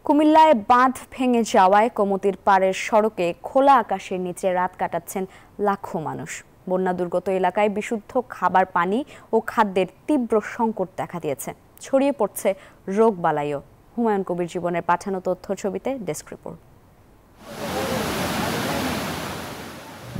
কুমিল্লায় বাঁধ ভেঙে যাওয়ায় কমতির পাড়ের সড়কে খোলা আকাশের নিচে রাত কাটাচ্ছেন লাখো মানুষ। বন্যা দুর্গত এলাকায় বিশুদ্ধ খাবার পানি ও খাদ্যের তীব্র সংকট দেখা দিয়েছে। ছড়িয়ে পড়ছে রোগবালাইও। হুমায়ুন কবির জীবনের পাঠানো তথ্য ছবিতে ডেস্ক রিপোর্ট।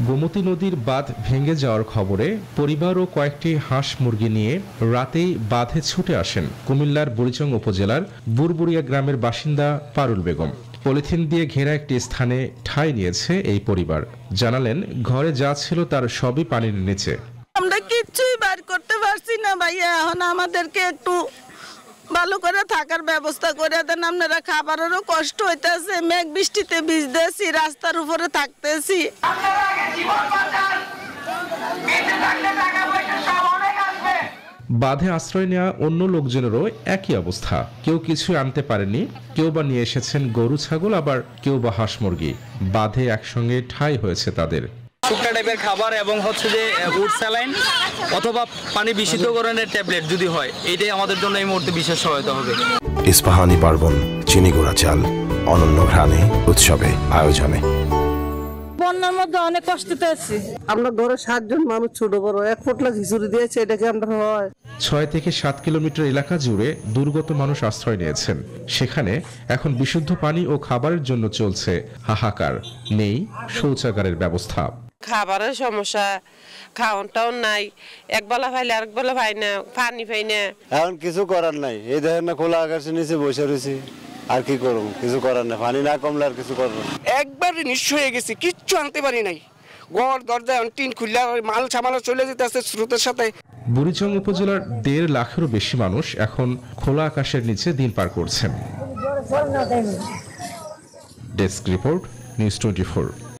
গোমতী নদীর বাঁধ ভেঙে যাওয়ার খবরে পরিবার ও কয়েকটি হাঁস মুরগি নিয়ে রাতেই বাঁধে ছুটে আসেন কুমিল্লার বুড়িচং উপজেলার বুরবুরিয়া গ্রামের বাসিন্দা পারুল বেগম। পলিথিন দিয়ে ঘেরা একটি স্থানে ঠাঁই নিয়েছে এই পরিবার। জানালেন, ঘরে যা ছিল তার সবই পানির নিচে। আমরা কিচ্ছুই বার করতে পারছি না ভাইয়া, এখন আমাদেরকে একটু ভালো করে থাকার ব্যবস্থা করে দেন। আপনারা খাবারেরও কষ্ট হইতেছে, মেঘ বৃষ্টিতে ভিজতেছি, রাস্তার উপরে থাকতেছি। বাঁধে আশ্রয় নেওয়া অন্য লোকজনেরও একই অবস্থা। কেউ কিছু আনতে পারেনি, কেউ বা নিয়ে এসেছেন গরু ছাগল, আবার কেউ বা হাঁস মুরগি। বাঁধে একসঙ্গে ঠাঁই হয়েছে তাদের। শুকনা টাইপের খাবার এবং হচ্ছে যে উড স্যালাইন অথবা পানি বিশুদ্ধকরণের ট্যাবলেট যদি হয়, এটাই আমাদের জন্য এই মুহূর্তে বিশেষ সহায়তা হবে। ইস্পাহানি পার্বণ, চিনি গুঁড়া চাল, অনন্য ঘ্রাণে, উৎসবে, আয়োজনে। বন্যার মধ্যে অনেক কষ্ট পেয়েছি। আমরা ঘরে 7 জন মানুষ, ছোট বড়, 1 পোটলা খিচুড়ি দিয়েছে। এটা কি আমরা হয়? 6 থেকে 7 কিলোমিটার এলাকা জুড়ে দুর্গত মানুষ আশ্রয় নিয়েছেন। সেখানে এখন বিশুদ্ধ পানি ও খাবারের জন্য চলছে হাহাকার। নেই শৌচাগারের ব্যবস্থা। খাবারের সমস্যা, খাওয়ানটাও নাই, একবেলা খাইলে আরেক বেলা পাই না, পানি পাই না। এখন কিছু করার নাই, এই দেখেন না খোলা আকাশের নিচে বসে রয়েছি। আর কি করব, কিছু করার নাই। পানি না কমলে আর কিছু করব না। একবারে নিঃস্ব হয়ে গেছি, কিচ্ছু আনতে পারি নাই। ঘর দরজা টিন খুললে মাল সামাল চলে যেতেছে স্রোতের সাথে। বুড়িচং উপজেলার 1.5 লাখেরও বেশি মানুষ এখন খোলা আকাশের নিচে দিন পার করছেন। Desk report, news 24।